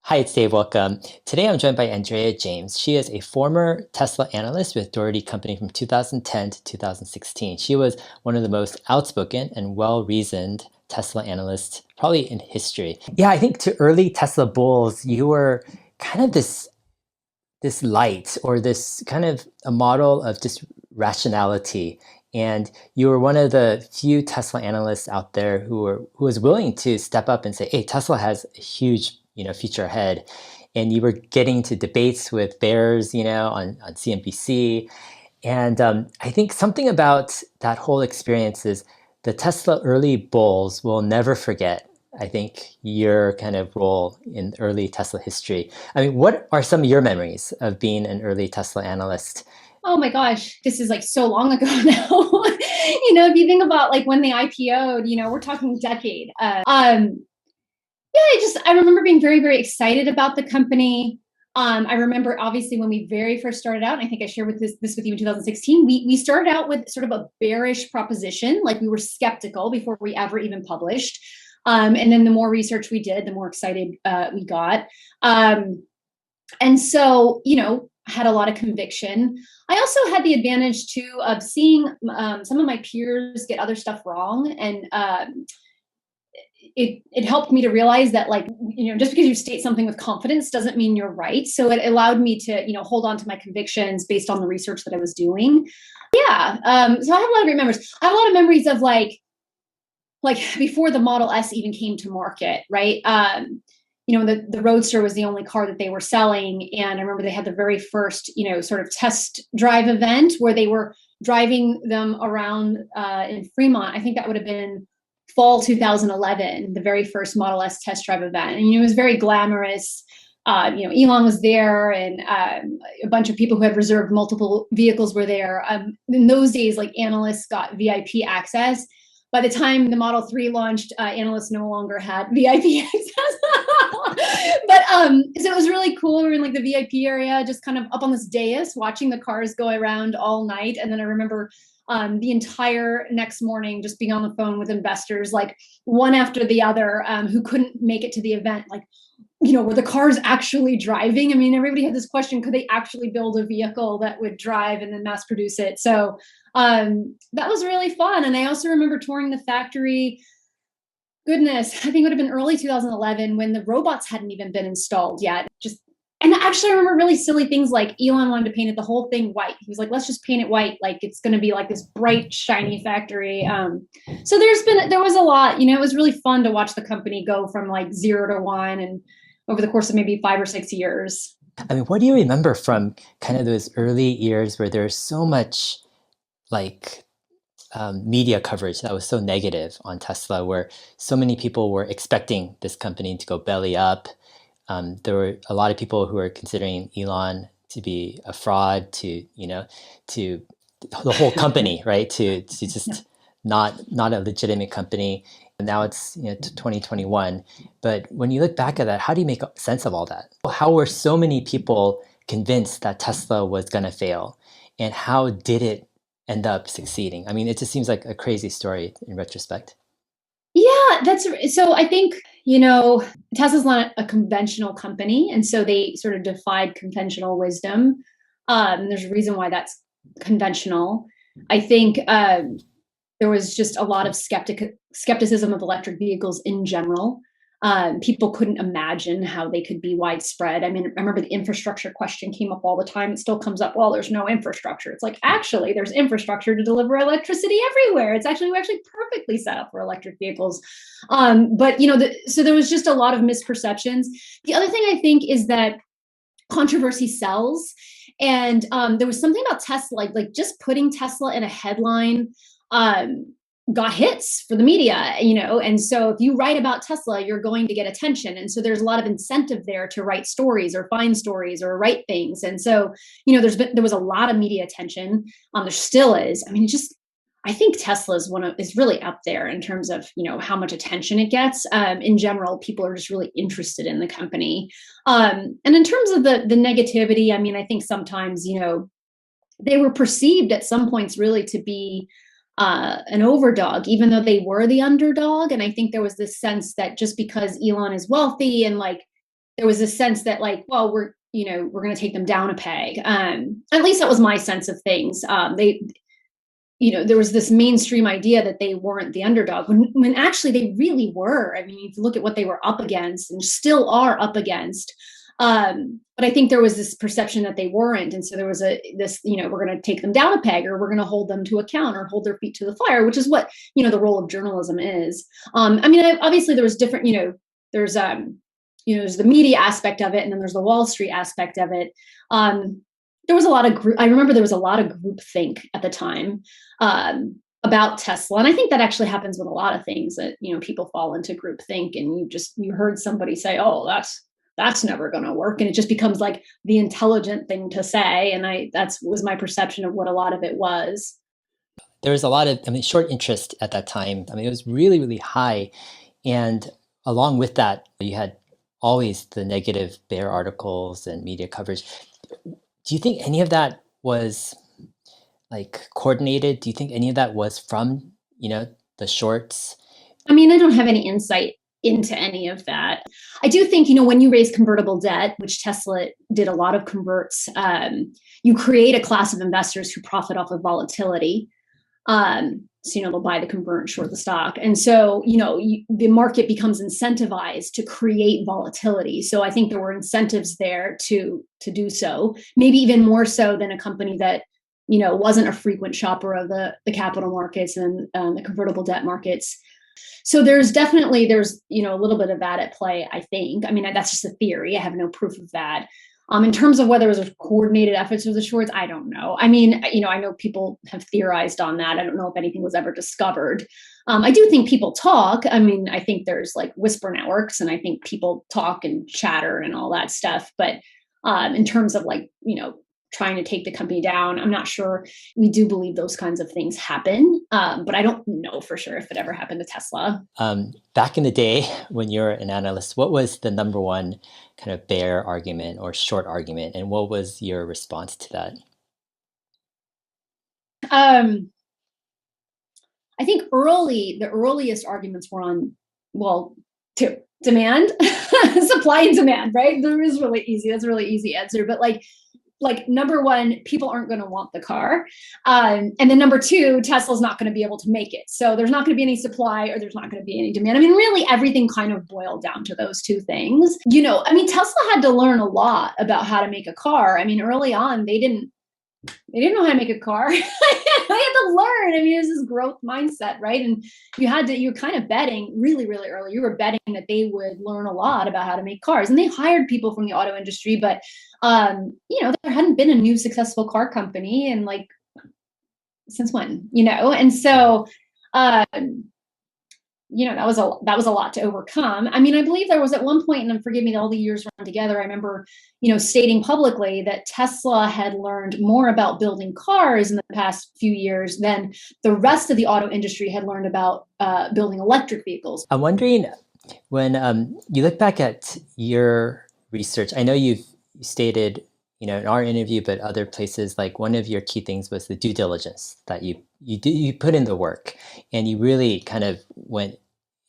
Hi, it's Dave. Welcome. Today I'm joined by Andrea James. She is a former Tesla analyst with Doherty Company from 2010 to 2016. She was one of the most outspoken and well-reasoned Tesla analysts probably in history. Yeah, I think to early Tesla bulls, you were kind of this light or this kind of a model of just rationality. And you were one of the few Tesla analysts out there who was willing to step up and say, hey, Tesla has a huge future ahead. And you were getting to debates with bears, on CNBC. And I think something about that whole experience is the Tesla early bulls will never forget, I think, your kind of role in early Tesla history. I mean, what are some of your memories of being an early Tesla analyst? Oh my gosh, this is like so long ago now. If you think about like when they IPO'd, we're talking decade. I remember being very, very excited about the company. I remember obviously when we very first started out, and I think I shared with this with you in 2016, we started out with sort of a bearish proposition, like we were skeptical before we ever even published. And then the more research we did, the more excited we got. And so, had a lot of conviction. I also had the advantage too of seeing some of my peers get other stuff wrong, and it helped me to realize that, like, just because you state something with confidence doesn't mean you're right. So it allowed me to, hold on to my convictions based on the research that I was doing. Yeah. So I have a lot of great memories. I have a lot of memories of like before the Model S even came to market, right? The Roadster was the only car that they were selling. And I remember they had the very first, sort of test drive event where they were driving them around in Fremont. I think that would have been fall 2011, the very first Model S test drive event. And, it was very glamorous. Elon was there, and a bunch of people who had reserved multiple vehicles were there. In those days, like, analysts got VIP access. By the time the Model 3 launched, analysts no longer had VIP access. But so it was really cool. We were in like the VIP area, just kind of up on this dais, watching the cars go around all night. And then I remember the entire next morning just being on the phone with investors, like one after the other, who couldn't make it to the event. Like, were the cars actually driving? I mean, everybody had this question, could they actually build a vehicle that would drive and then mass produce it? So that was really fun. And I also remember touring the factory. Goodness, I think it would have been early 2011 when the robots hadn't even been installed yet. And actually I remember really silly things like Elon wanted to paint it the whole thing white. He was like, let's just paint it white. Like, it's going to be like this bright, shiny factory. So there was a lot, it was really fun to watch the company go from like 0 to 1 and over the course of maybe 5 or 6 years. I mean, what do you remember from kind of those early years where there's so much like media coverage that was so negative on Tesla, where so many people were expecting this company to go belly up? There were a lot of people who were considering Elon to be a fraud, to the whole company, right? To just not a legitimate company. And now it's 2021. But when you look back at that, how do you make sense of all that? How were so many people convinced that Tesla was going to fail, and how did it end up succeeding? I mean, it just seems like a crazy story in retrospect. Yeah, so I think, Tesla's not a conventional company. And so they sort of defied conventional wisdom. There's a reason why that's conventional. I think there was just a lot of skepticism of electric vehicles in general. People couldn't imagine how they could be widespread. I mean, I remember the infrastructure question came up all the time. It still comes up. Well, there's no infrastructure. It's like, actually, there's infrastructure to deliver electricity everywhere. We're actually perfectly set up for electric vehicles. But so there was just a lot of misperceptions. The other thing I think is that controversy sells, and there was something about Tesla, like just putting Tesla in a headline got hits for the media, and so if you write about Tesla, you're going to get attention. And so there's a lot of incentive there to write stories or find stories or write things. And so, there was a lot of media attention. There still is. I mean, I think Tesla is really up there in terms of, how much attention it gets. In general, people are just really interested in the company. And in terms of the negativity, I mean, I think sometimes, they were perceived at some points really to be an overdog, even though they were the underdog. And I think there was this sense that just because Elon is wealthy and like there was a sense that like, well, we're going to take them down a peg. At least that was my sense of things. There was this mainstream idea that they weren't the underdog when actually they really were. I mean, if you look at what they were up against and still are up against. But I think there was this perception that they weren't. And so there was we're going to take them down a peg, or we're going to hold them to account, or hold their feet to the fire, which is what, the role of journalism is. Obviously there was different, there's the media aspect of it, and then there's the Wall Street aspect of it. There was a lot of I remember there was a lot of groupthink at the time about Tesla. And I think that actually happens with a lot of things that, people fall into groupthink, and you heard somebody say, oh, that's never going to work. And it just becomes like the intelligent thing to say. And that was my perception of what a lot of it was. There was a lot of, short interest at that time. It was really, really high. And along with that, you had always the negative bear articles and media coverage. Do you think any of that was like coordinated? Do you think any of that was from, the shorts? I don't have any insight into any of that. I do think, when you raise convertible debt, which Tesla did a lot of converts, you create a class of investors who profit off of volatility. So, they'll buy the convert and short the stock. And so, the market becomes incentivized to create volatility. So I think there were incentives there to do so, maybe even more so than a company that, wasn't a frequent shopper of the capital markets and the convertible debt markets. So there's a little bit of that at play, I think. That's just a theory. I have no proof of that. In terms of whether it was a coordinated efforts of the shorts, I don't know. I know people have theorized on that. I don't know if anything was ever discovered. I do think people talk. I think there's like whisper networks, and I think people talk and chatter and all that stuff. But in terms of trying to take the company down, I'm not sure. We do believe those kinds of things happen, but I don't know for sure if it ever happened to Tesla. Back in the day when you were an analyst, what was the number one kind of bear argument or short argument, and what was your response to that? I think the earliest arguments were on, two: demand, supply and demand, right? That's a really easy answer. But like number one, people aren't going to want the car. And then number two, Tesla's not going to be able to make it. So there's not going to be any supply, or there's not going to be any demand. Really everything kind of boiled down to those two things. Tesla had to learn a lot about how to make a car. Early on, they didn't know how to make a car. They had to learn. It was this growth mindset, right? And you were kind of betting really, really early. You were betting that they would learn a lot about how to make cars. And they hired people from the auto industry, but there hadn't been a new successful car company in since when, And so, that was a lot to overcome. I believe there was at one point, and forgive me, all the years run together, I remember, stating publicly that Tesla had learned more about building cars in the past few years than the rest of the auto industry had learned about building electric vehicles. I'm wondering, when you look back at your research, I know you've stated, in our interview, but other places, like one of your key things was the due diligence, that you put in the work, and you really kind of went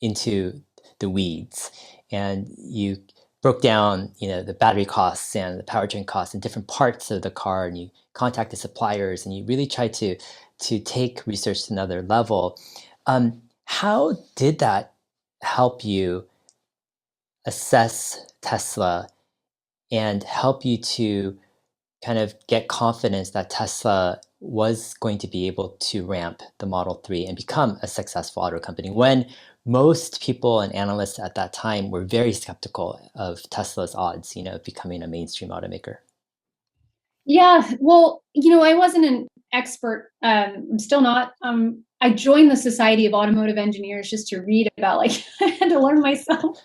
into the weeds, and you broke down, the battery costs and the powertrain costs and different parts of the car, and you contacted suppliers, and you really tried to take research to another level. How did that help you assess Tesla and help you to kind of get confidence that Tesla was going to be able to ramp the Model 3 and become a successful auto company, when most people and analysts at that time were very skeptical of Tesla's odds, of becoming a mainstream automaker? Yeah, well, I wasn't an expert. I'm still not. I joined the Society of Automotive Engineers just to read about, I had to learn myself,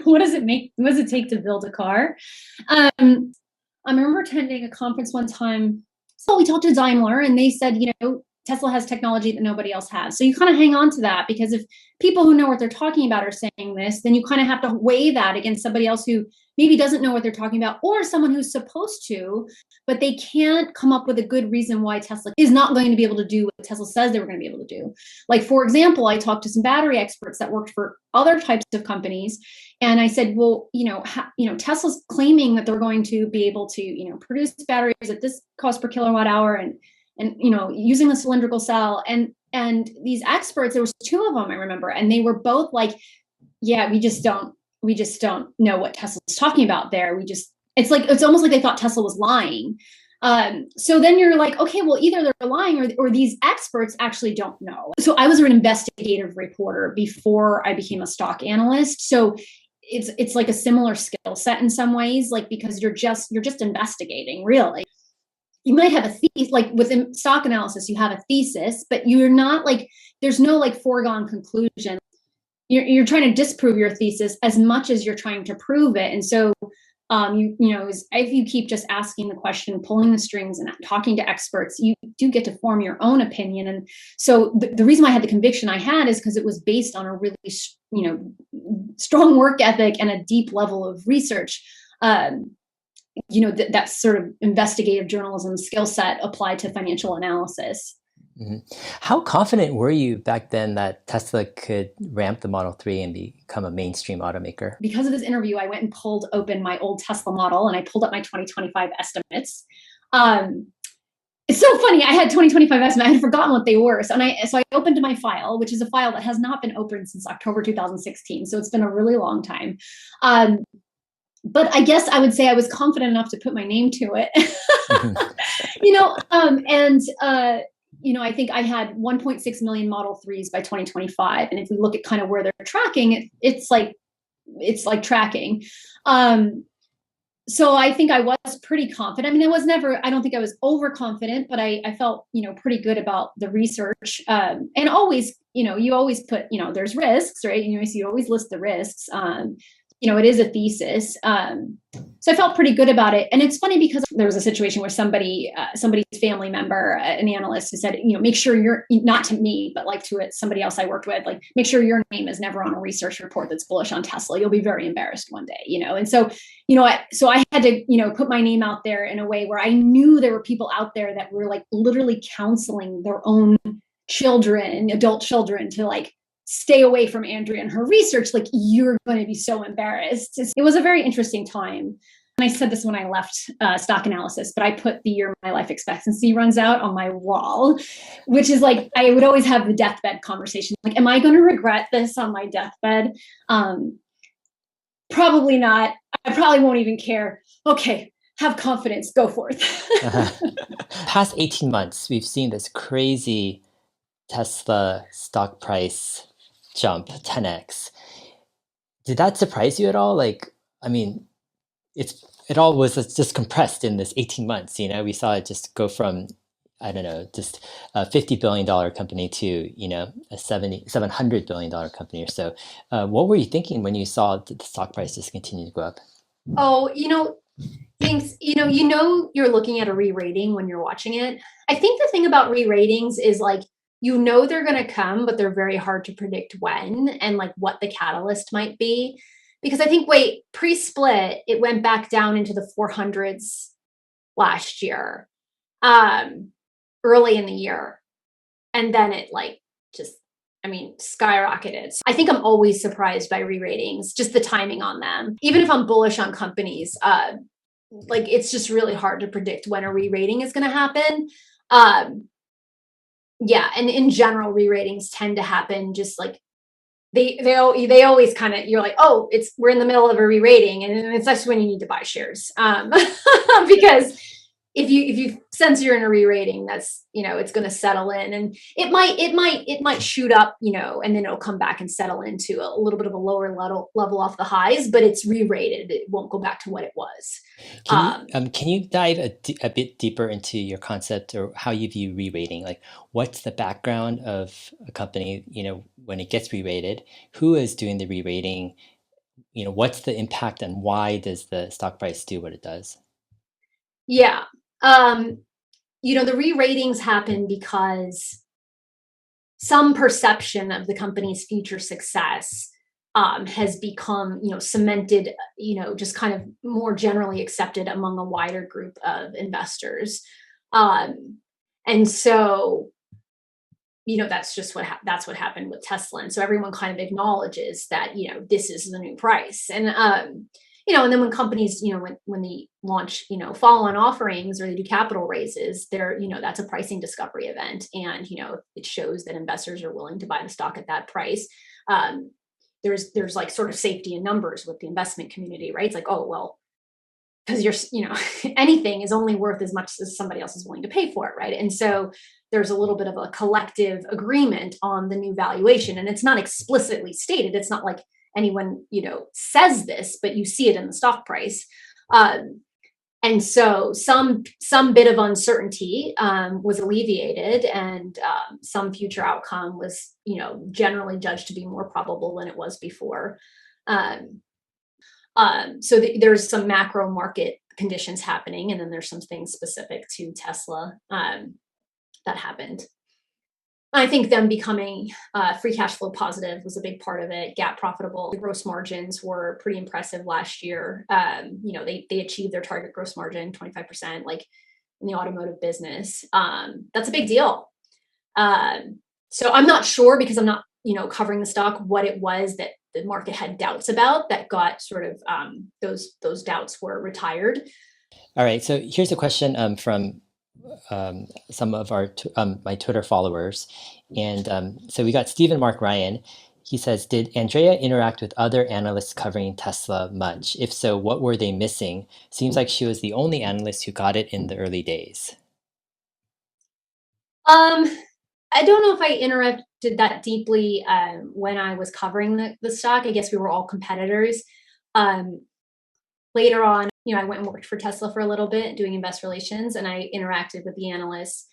what does it take to build a car? I remember attending a conference one time. So we talked to Daimler, and they said, Tesla has technology that nobody else has. So you kind of hang on to that, because if people who know what they're talking about are saying this, then you kind of have to weigh that against somebody else who maybe doesn't know what they're talking about, or someone who's supposed to, but they can't come up with a good reason why Tesla is not going to be able to do what Tesla says they were going to be able to do. Like, for example, I talked to some battery experts that worked for other types of companies. And I said, well, Tesla's claiming that they're going to be able to, produce batteries at this cost per kilowatt hour and using the cylindrical cell. And these experts, there was two of them, I remember, and they were both like, yeah, we just don't know what Tesla's talking about there. It's almost like they thought Tesla was lying. So then you're like, okay, well, either they're lying or these experts actually don't know. So I was an investigative reporter before I became a stock analyst. So it's like a similar skill set in some ways, like, because you're just investigating, really. You might have a thesis, like within stock analysis, you have a thesis, but you're not like, there's no like foregone conclusion. You're trying to disprove your thesis as much as you're trying to prove it. And so, if you keep just asking the question, pulling the strings and talking to experts, you do get to form your own opinion. And so the reason I had the conviction I had is because it was based on a really, strong work ethic and a deep level of research. That sort of investigative journalism skill set applied to financial analysis. Mm-hmm. How confident were you back then that Tesla could ramp the Model 3 and become a mainstream automaker? Because of this interview, I went and pulled open my old Tesla model and I pulled up my 2025 estimates. It's so funny. I had 2025 estimates. I had forgotten what they were. So I opened my file, which is a file that has not been opened since October 2016. So it's been a really long time. But I guess I would say I was confident enough to put my name to it. I think I had 1.6 million Model 3s by 2025. And if we look at kind of where they're tracking, it's like tracking. So I think I was pretty confident. I mean, I don't think I was overconfident, but I felt, pretty good about the research. And always, you always put, there's risks, right? So you always list the risks. It is a thesis. So I felt pretty good about it. And it's funny because there was a situation where somebody's family member, an analyst, who said, make sure you're, not to me, but like to somebody else I worked with, like, make sure your name is never on a research report that's bullish on Tesla. You'll be very embarrassed one day, And so, I had to, put my name out there in a way where I knew there were people out there that were like literally counseling their own children, adult children, to like, stay away from Andrea and her research. Like, you're going to be so embarrassed. It was a very interesting time. And I said this when I left stock analysis, but I put the year my life expectancy runs out on my wall, which is like, I would always have the deathbed conversation. Like, am I going to regret this on my deathbed? Probably not. I probably won't even care. Okay, have confidence, go forth. Past 18 months, we've seen this crazy Tesla stock price jump, 10x. Did that surprise you at all? Like, I mean, it all was just compressed in this 18 months. We saw it just go from, I don't know, just a $50 billion company to, a $700 billion company or so. What were you thinking when you saw the stock price just continue to go up? Oh, thanks. You're looking at a re-rating when you're watching it. I think the thing about re-ratings is like, they're going to come, but they're very hard to predict when and like what the catalyst might be. Because I think, pre-split, it went back down into the 400s last year, early in the year. And then it skyrocketed. So I think I'm always surprised by re-ratings, just the timing on them. Even if I'm bullish on companies, it's just really hard to predict when a re-rating is going to happen. Yeah. And in general, re-ratings tend to happen just like they always kind of, you're like, oh, we're in the middle of a re-rating, and it's just when you need to buy shares. Because if you sense you're in a re-rating, that's, it's going to settle in, and it might shoot up, and then it'll come back and settle into a little bit of a lower level off the highs, but it's re-rated. It won't go back to what it was. Can you dive a bit deeper into your concept or how you view re-rating? Like, what's the background of a company, when it gets re-rated? Who is doing the re-rating? What's the impact, and why does the stock price do what it does? Yeah. the re-ratings happen because some perception of the company's future success has become, cemented, just kind of more generally accepted among a wider group of investors. And so, that's just that's what happened with Tesla. And so everyone kind of acknowledges that, this is the new price. And, and then when companies, when they launch, follow-on offerings or they do capital raises, that's a pricing discovery event. And, it shows that investors are willing to buy the stock at that price. There's like sort of safety in numbers with the investment community, right? It's like, oh, well, because anything is only worth as much as somebody else is willing to pay for it, right? And so there's a little bit of a collective agreement on the new valuation, and it's not explicitly stated. It's not like anyone, says this, but you see it in the stock price. And so some bit of uncertainty was alleviated, and some future outcome was, generally judged to be more probable than it was before. So there's some macro market conditions happening, and then there's some things specific to Tesla that happened. I think them becoming free cash flow positive was a big part of it. GAAP profitable. The gross margins were pretty impressive last year. They achieved their target gross margin, 25%, like in the automotive business. That's a big deal. So I'm not sure, because I'm not, covering the stock, what it was that the market had doubts about that got sort of those doubts were retired. All right. So here's a question from some of our my Twitter followers, and so we got Stephen Mark Ryan. He says, "Did Andrea interact with other analysts covering Tesla much? If so, what were they missing? Seems like she was the only analyst who got it in the early days." I don't know if I interacted that deeply when I was covering the stock. I guess we were all competitors. Later on, I went and worked for Tesla for a little bit doing investor relations, and I interacted with the analysts.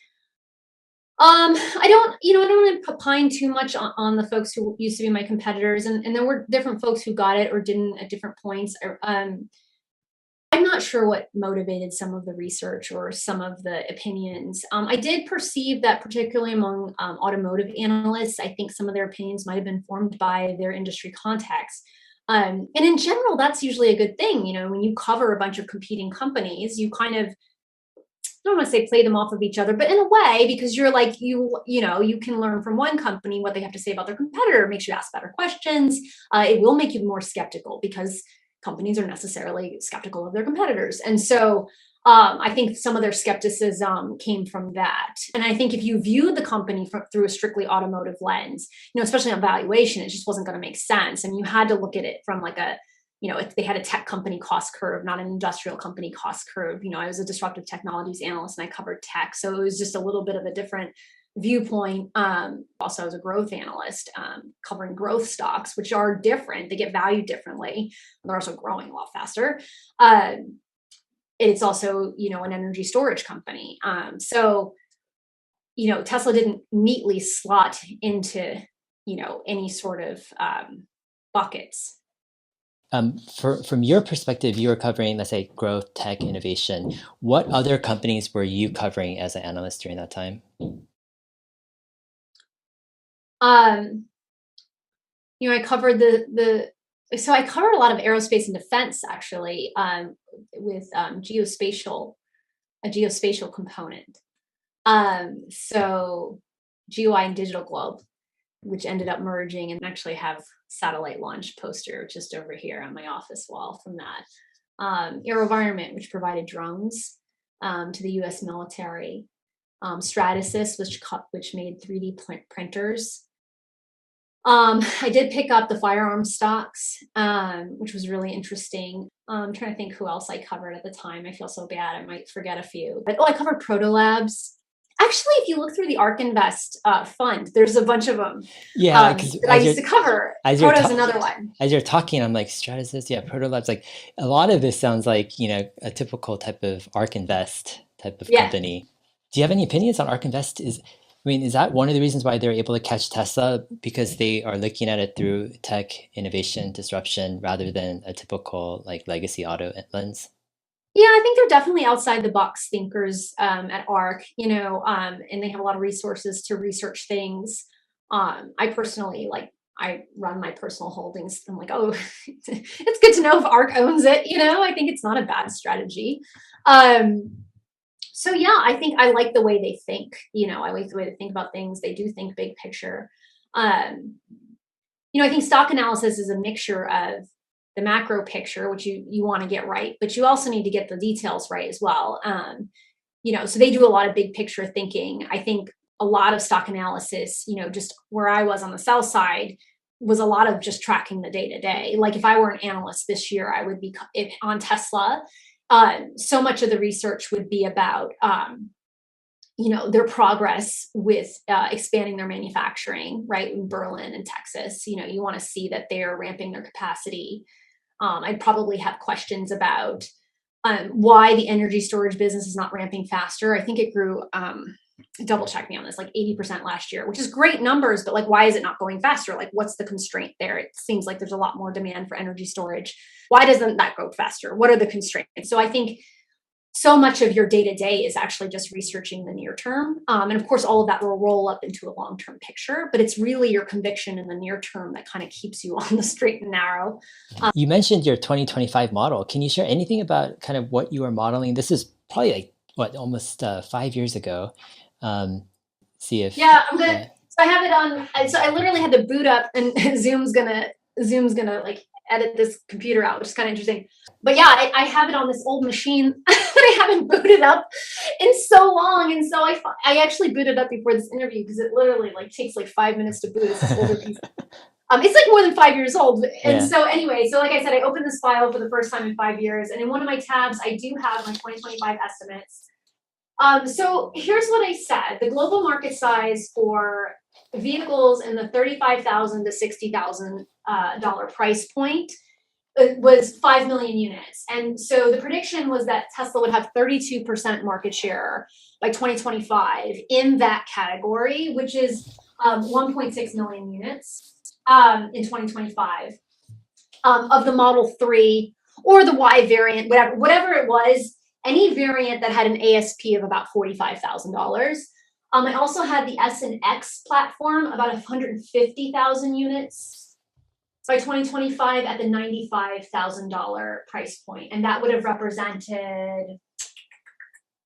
I don't want to pine too much on the folks who used to be my competitors, and there were different folks who got it or didn't at different points. I'm not sure what motivated some of the research or some of the opinions. I did perceive that, particularly among automotive analysts, I think some of their opinions might have been formed by their industry contacts. And in general, that's usually a good thing. When you cover a bunch of competing companies, you kind of, I don't want to say play them off of each other, but in a way, because you're like, you can learn from one company what they have to say about their competitor. It makes you ask better questions. It will make you more skeptical, because companies are necessarily skeptical of their competitors. And so I think some of their skepticism came from that. And I think if you viewed the company through a strictly automotive lens, especially on valuation, it just wasn't going to make sense. And you had to look at it from like a, if they had a tech company cost curve, not an industrial company cost curve. I was a disruptive technologies analyst and I covered tech. So it was just a little bit of a different viewpoint. Also, I was a growth analyst covering growth stocks, which are different. They get valued differently. They're also growing a lot faster. It's also, an energy storage company. So, Tesla didn't neatly slot into, any sort of buckets. From your perspective, you were covering, let's say, growth, tech, innovation. What other companies were you covering as an analyst during that time? I covered so I covered a lot of aerospace and defense, actually, with a geospatial component. So GeoEye and Digital Globe, which ended up merging, and actually have satellite launch poster just over here on my office wall from that. AeroVironment, which provided drones to the U.S. military. Stratasys, which made 3D printers. I did pick up the firearm stocks, which was really interesting. I'm trying to think who else I covered at the time. I feel so bad. I might forget a few. But I covered Proto Labs. Actually, if you look through the ARK Invest fund, there's a bunch of them. Yeah, that I used to cover. Proto's another one. As you're talking, I'm like, Stratasys, yeah, Proto Labs. Like, a lot of this sounds like, a typical type of ARK Invest type of company. Do you have any opinions on ARK Invest? Is that one of the reasons why they're able to catch Tesla, because they are looking at it through tech, innovation, disruption, rather than a typical like legacy auto lens? Yeah, I think they're definitely outside the box thinkers at ARC, and they have a lot of resources to research things. I personally I run my personal holdings. I'm like, oh, it's good to know if ARC owns it. I think it's not a bad strategy. So yeah, I think I like the way they think. I like the way they think about things. They do think big picture. I think stock analysis is a mixture of the macro picture, which you want to get right, but you also need to get the details right as well. So they do a lot of big picture thinking. I think a lot of stock analysis, just where I was on the sell side, was a lot of just tracking the day to day. Like if I were an analyst this year, I would be on Tesla. So much of the research would be about, their progress with expanding their manufacturing, right, in Berlin and Texas. You want to see that they're ramping their capacity. I'd probably have questions about why the energy storage business is not ramping faster. I think it grew, double check me on this, like 80% last year, which is great numbers, but like, why is it not going faster? Like, what's the constraint there? It seems like there's a lot more demand for energy storage. Why doesn't that go faster? What are the constraints? So I think so much of your day-to-day is actually just researching the near term. And of course, all of that will roll up into a long-term picture, but it's really your conviction in the near term that kind of keeps you on the straight and narrow. You mentioned your 2025 model. Can you share anything about kind of what you are modeling? This is probably almost 5 years ago. See if... Yeah, I'm going to... So I have it on... So I literally had to boot up, and Zoom's gonna like edit this computer out, which is kind of interesting. But yeah, I have it on this old machine that I haven't booted up in so long. And so I actually booted up before this interview because it literally takes 5 minutes to boot. It's this older piece. It's like more than 5 years old. And so anyway, so like I said, I opened this file for the first time in 5 years. And in one of my tabs, I do have my 2025 estimates. So here's what I said. The global market size for vehicles in the $35,000 to $60,000 price point was 5 million units. And so the prediction was that Tesla would have 32% market share by 2025 in that category, which is 1.6 million units in 2025 of the Model 3 or the Y variant, whatever it was, any variant that had an ASP of about $45,000. I also had the S and X platform, about 150,000 units by 2025 at the $95,000 price point. And that would have represented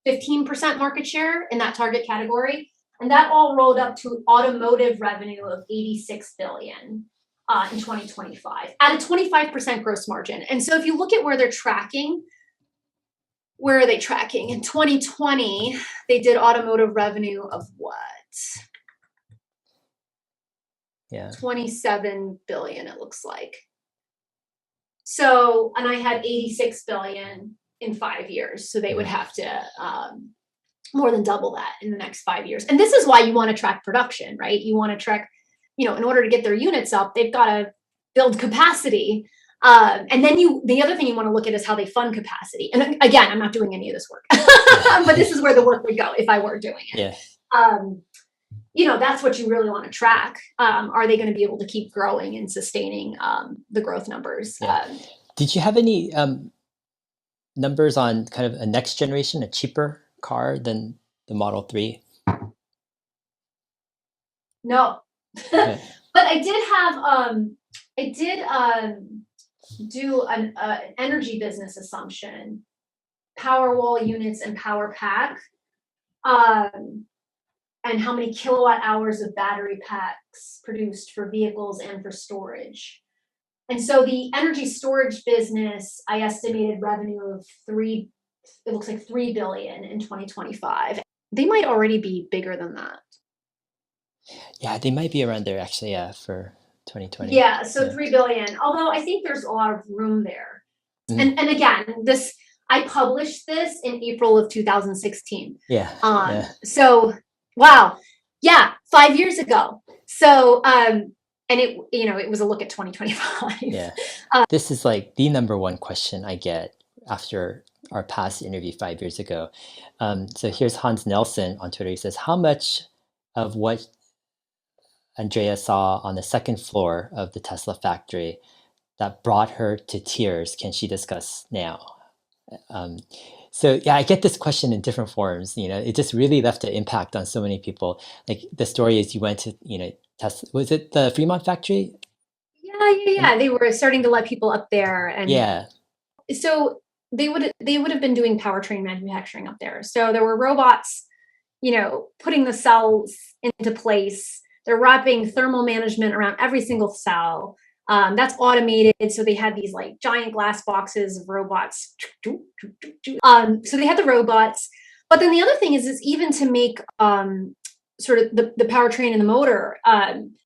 15% market share in that target category. And that all rolled up to automotive revenue of $86 billion in 2025 at a 25% gross margin. And so if you look at where they're tracking, where are they tracking? In 2020, they did automotive revenue of what? Yeah. 27 billion, it looks like. So, and I had 86 billion in 5 years. So they would have to more than double that in the next 5 years. And this is why you want to track production, right? You want to track, in order to get their units up, they've got to build capacity. And then the other thing you want to look at is how they fund capacity. And again, I'm not doing any of this work, but this is where the work would go if I were doing it. Yeah. That's what you really want to track. Are they going to be able to keep growing and sustaining the growth numbers? Yeah. Did you have any numbers on kind of a next generation, a cheaper car than the Model 3? No. Yeah. But I did have, do an energy business assumption, Powerwall units and power pack, and how many kilowatt hours of battery packs produced for vehicles and for storage. And so the energy storage business, I estimated revenue of $3 billion in 2025. They might already be bigger than that. Yeah, they might be around there actually, for 2020. Yeah, so 3 billion. Although I think there's a lot of room there. Mm. And again, I published this in April of 2016. Yeah. So wow. Yeah, 5 years ago. So and it was a look at 2025. Yeah. This is like the number one question I get after our past interview 5 years ago. So here's Hans Nelson on Twitter. He says, how much of what Andrea saw on the second floor of the Tesla factory that brought her to tears can she discuss now? So yeah, I get this question in different forms. It just really left an impact on so many people. Like the story is you went to, Tesla, was it the Fremont factory? Yeah. They were starting to let people up there, and Yeah. so they would have been doing powertrain manufacturing up there. So there were robots, putting the cells into place. They're wrapping thermal management around every single cell. That's automated. So they had these like giant glass boxes of robots. So they had the robots. But then the other thing is even to make sort of the powertrain and the motor,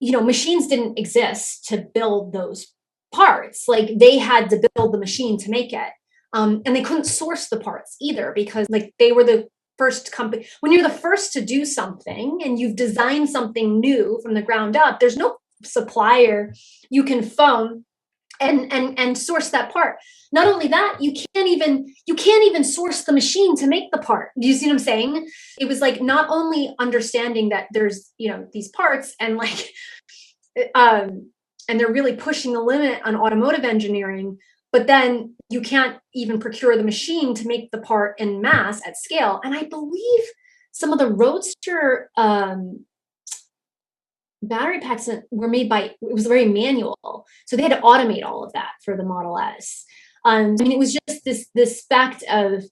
machines didn't exist to build those parts. Like they had to build the machine to make it. And they couldn't source the parts either, because like they were the first company. When you're the first to do something and you've designed something new from the ground up, there's no supplier you can phone and source that part. Not only that, you can't even source the machine to make the part. Do you see what I'm saying? It was like not only understanding that there's these parts and like and they're really pushing the limit on automotive engineering, but then you can't even procure the machine to make the part in mass at scale. And I believe some of the Roadster battery packs were made it was very manual. So they had to automate all of that for the Model S. I mean, it was just this fact of,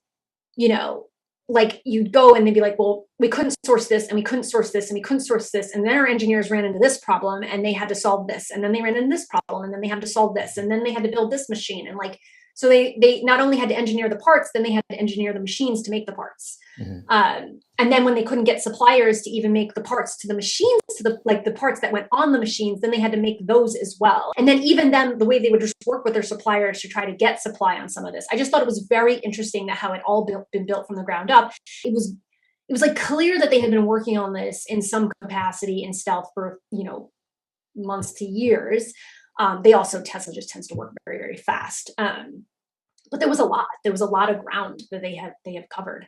like you'd go and they'd be like, well, we couldn't source this and we couldn't source this and we couldn't source this. And then our engineers ran into this problem and they had to solve this. And then they ran into this problem and then they had to solve this. And then they had to build this machine. And like, so they not only had to engineer the parts, then they had to engineer the machines to make the parts. Mm-hmm. And then when they couldn't get suppliers to even make the parts to the machines, to the parts that went on the machines, then they had to make those as well. And then even then, the way they would just work with their suppliers to try to get supply on some of this. I just thought it was very interesting that how it all been built from the ground up. It was like clear that they had been working on this in some capacity in stealth for, months to years. Tesla just tends to work very, very fast. But there was a lot of ground that they have covered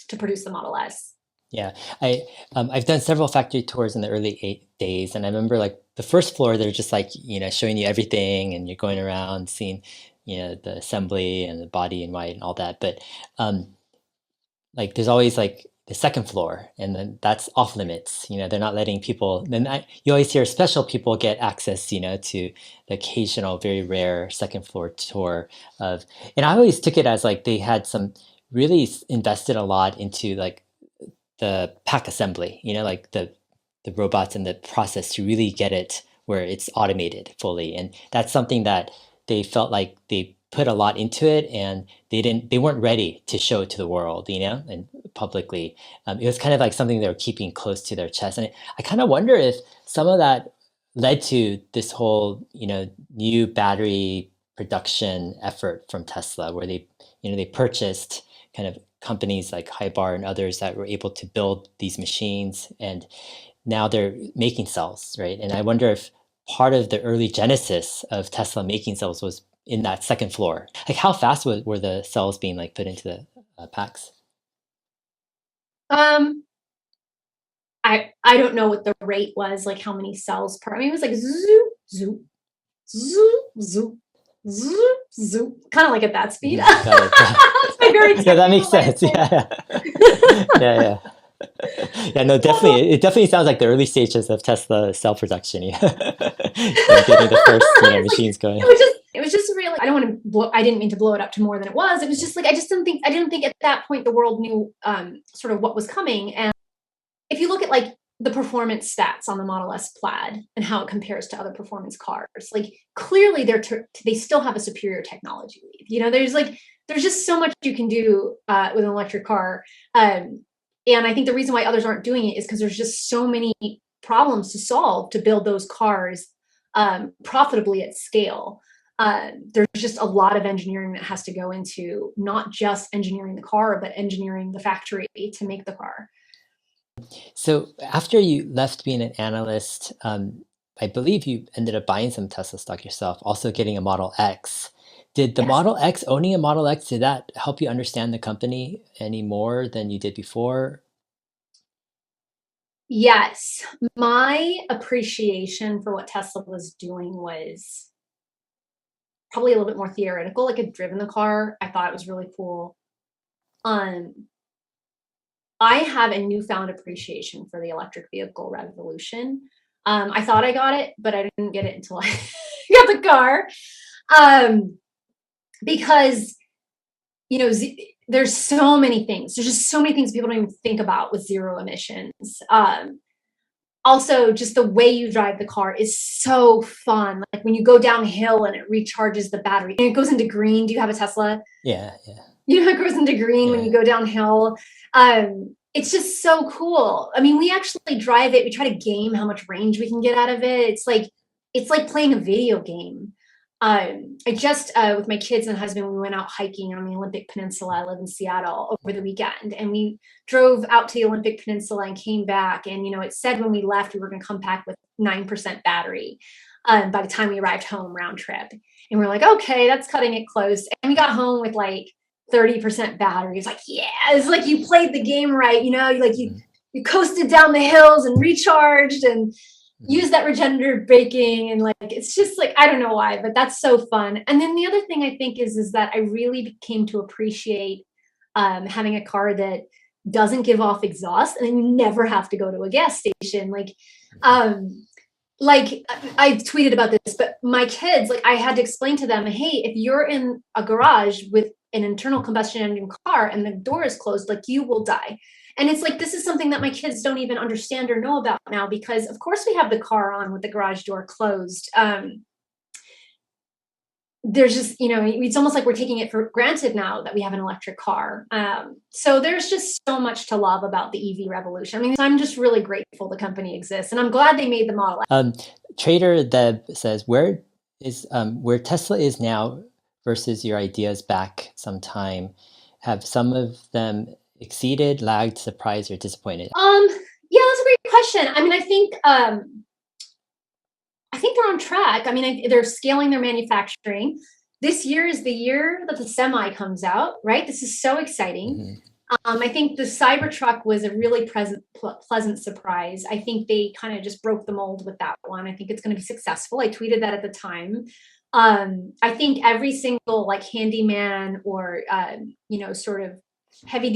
to produce the Model S. Yeah, I've done several factory tours in the early days, and I remember like the first floor, they're just like, showing you everything, and you're going around seeing, the assembly and the body in white and all that. But like there's always like the second floor, and then that's off limits. They're not letting people. You always hear special people get access, to the occasional, very rare second floor tour of. And I always took it as like they had really invested a lot into like the pack assembly. Like the robots and the process to really get it where it's automated fully, and that's something that they felt like they put a lot into it, and they weren't ready to show it to the world, and publicly. It was kind of like something they were keeping close to their chest. And I kind of wonder if some of that led to this whole, new battery production effort from Tesla, where they purchased kind of companies like Hybar and others that were able to build these machines, and now they're making cells, right? And I wonder if part of the early genesis of Tesla making cells was in that second floor. Like how fast were the cells being like put into the packs? I don't know what the rate was, like how many cells per. I mean, it was like zoop, zoop, zoop, zoop, zoop, zoop, kind of like at that speed. Yeah, that makes sense. Yeah. Yeah, no, definitely. It definitely sounds like the early stages of Tesla cell production. Yeah, getting the first machines going. It was just really. I didn't mean to blow it up to more than it was. It was just like I didn't think at that point the world knew sort of what was coming. And if you look at like the performance stats on the Model S Plaid and how it compares to other performance cars, like clearly they still have a superior technology lead. There's just so much you can do with an electric car. And I think the reason why others aren't doing it is because there's just so many problems to solve to build those cars profitably at scale. There's just a lot of engineering that has to go into not just engineering the car, but engineering the factory to make the car. So after you left being an analyst, I believe you ended up buying some Tesla stock yourself, also getting a Model X. Did the Model X, owning a Model X, did that help you understand the company any more than you did before? Yes. My appreciation for what Tesla was doing was probably a little bit more theoretical. Like, I'd driven the car. I thought it was really cool. I have a newfound appreciation for the electric vehicle revolution. I thought I got it, but I didn't get it until I got the car. Because, you know, there's so many things. There's just so many things people don't even think about with zero emissions. Also, just the way you drive the car is so fun. Like, when you go downhill and it recharges the battery and it goes into green. Do you have a Tesla? Yeah. You know, it goes into green when you go downhill. It's just so cool. I mean, we actually drive it. We try to game how much range we can get out of it. It's like playing a video game. I just, with my kids and husband, we went out hiking on the Olympic Peninsula. I live in Seattle, over the weekend, and we drove out to the Olympic Peninsula and came back. And, you know, it said when we left, we were going to come back with 9% battery by the time we arrived home round trip. And we're like, okay, that's cutting it close. And we got home with like 30% battery. It's like, yeah, it's like you played the game right. You know, you coasted down the hills and recharged and use that regenerative braking, and like, it's just like, I don't know why, but that's so fun. And then the other thing I think is that I really came to appreciate having a car that doesn't give off exhaust, and then you never have to go to a gas station. Like I tweeted about this, but my kids, like, I had to explain to them, hey, if you're in a garage with an internal combustion engine car and the door is closed, like, you will die. And it's like, this is something that my kids don't even understand or know about now, because of course we have the car on with the garage door closed. There's just, you know, it's almost like we're taking it for granted now that we have an electric car. So there's just so much to love about the EV revolution. I mean, I'm just really grateful the company exists, and I'm glad they made the Model S. Trader Deb says, where Tesla is now versus your ideas back some time? Have some of them exceeded, lagged, surprised, or disappointed? Yeah, that's a great question. I mean, I think they're on track. I mean, they're scaling their manufacturing. This year is the year that the Semi comes out, right? This is so exciting. I think the Cybertruck was a really pleasant surprise. I think they kind of just broke the mold with that one. I think it's going to be successful. I tweeted that at the time. I think every single like handyman or, you know, sort of heavy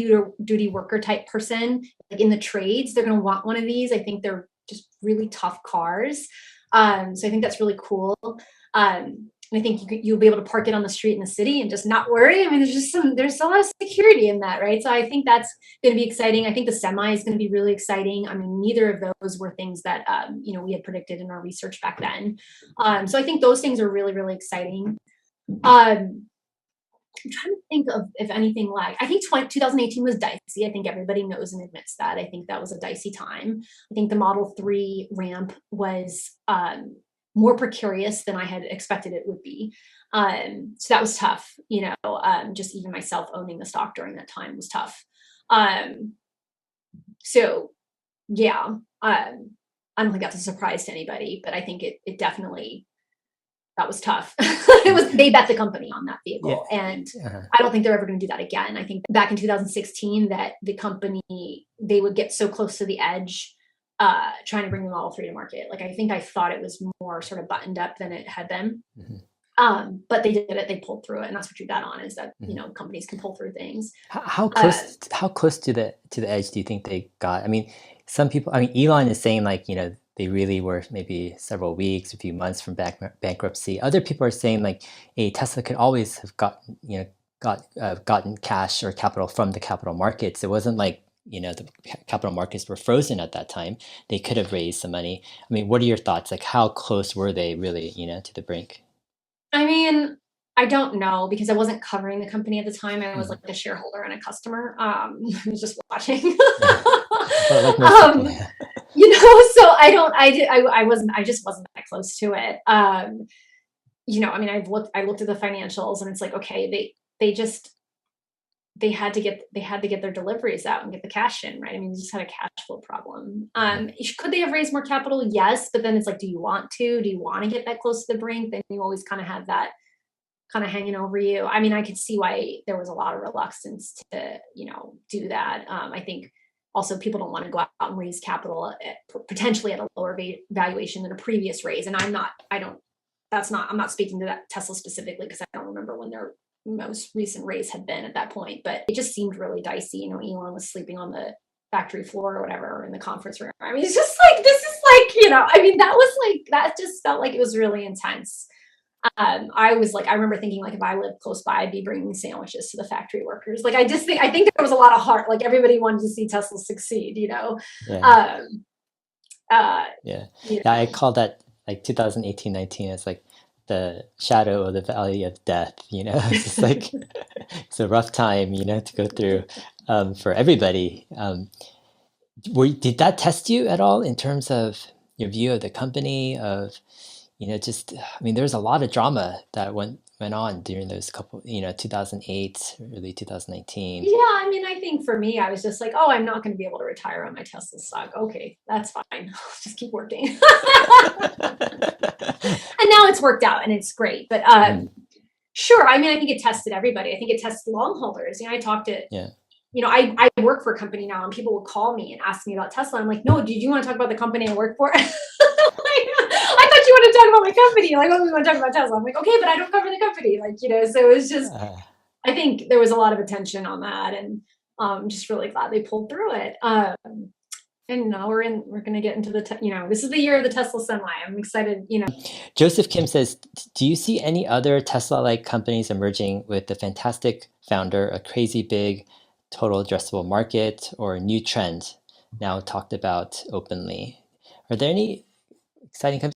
duty worker type person, like in the trades, they're going to want one of these. I think they're just really tough cars. So I think that's really cool. And I think you'll be able to park it on the street in the city and just not worry. I mean, there's a lot of security in that, right? So I think that's going to be exciting. I think the Semi is going to be really exciting. I mean, neither of those were things that, you know, we had predicted in our research back then. So I think those things are really, really exciting. I'm trying to think of if anything lagged. I think 2018 was dicey. I think everybody knows and admits that. I think that was a dicey time. I think the Model 3 ramp was more precarious than I had expected it would be. So that was tough. You know, just even myself owning the stock during that time was tough. So yeah, I don't think that's a surprise to anybody, but I think it definitely, that was tough. They bet the company on that vehicle. Yeah. And I don't think they're ever going to do that again. I think back in 2016 that the company, they would get so close to the edge trying to bring the Model 3 to market. Like, I think I thought it was more sort of buttoned up than it had been. But they did it, they pulled through it. And that's what you got on, is that, you know, companies can pull through things. How close to the edge do you think they got? I mean, some people, I mean, Elon is saying, like, you know, they really were maybe several weeks, a few months from bankruptcy. Other people are saying, like, hey, Tesla could always have gotten cash or capital from the capital markets. It wasn't like, you know, the capital markets were frozen at that time. They could have raised some money. I mean, what are your thoughts? Like, how close were they really, you know, to the brink? I mean, I don't know, because I wasn't covering the company at the time. I was like a shareholder and a customer. I was just watching. You know, so I just wasn't that close to it. You know, I mean, I looked at the financials, and it's like, okay, they had to get their deliveries out and get the cash in, right? I mean, they just had a cash flow problem. Could they have raised more capital? Yes, but then it's like, do you want to get that close to the brink? Then you always kind of have that kind of hanging over you. I mean, I could see why there was a lot of reluctance to, you know, do that. I think also people don't want to go out and raise capital potentially at a lower valuation than a previous raise. And I don't I'm not speaking to that Tesla specifically because I don't remember when their most recent raise had been at that point, but it just seemed really dicey. You know, Elon was sleeping on the factory floor or whatever in the conference room. I mean, it's just like, this is like, you know, I mean, that just felt like it was really intense. I remember thinking like, if I lived close by, I'd be bringing sandwiches to the factory workers. Like, I think there was a lot of heart, like everybody wanted to see Tesla succeed, you know? Yeah. I call that like 2018-19 as like the shadow of the valley of death, you know. It's just like it's a rough time, you know, to go through for everybody. Did that test you at all in terms of your view of the company, of, you know, just, I mean, there's a lot of drama that went on during those couple, you know, 2008, early 2019. Yeah, I mean, I think for me, I was just like, oh, I'm not going to be able to retire on my Tesla stock. Okay, that's fine. I'll just keep working. And now it's worked out and it's great. But sure, I mean, I think it tested everybody. I think it tested long holders. You know, I talked to, you know, I work for a company now and people will call me and ask me about Tesla. I'm like, no, did you want to talk about the company I work for? I thought you wanted to talk about my company. Like, oh, we want to talk about Tesla. I'm like, okay, but I don't cover the company. Like, you know, so it was just, I think there was a lot of attention on that, and I'm just really glad they pulled through it. And now we're going to get into you know, this is the year of the Tesla Semi. I'm excited, you know. Joseph Kim says, do you see any other Tesla-like companies emerging with a fantastic founder, a crazy big total addressable market, or a new trend now talked about openly? Are there any exciting companies?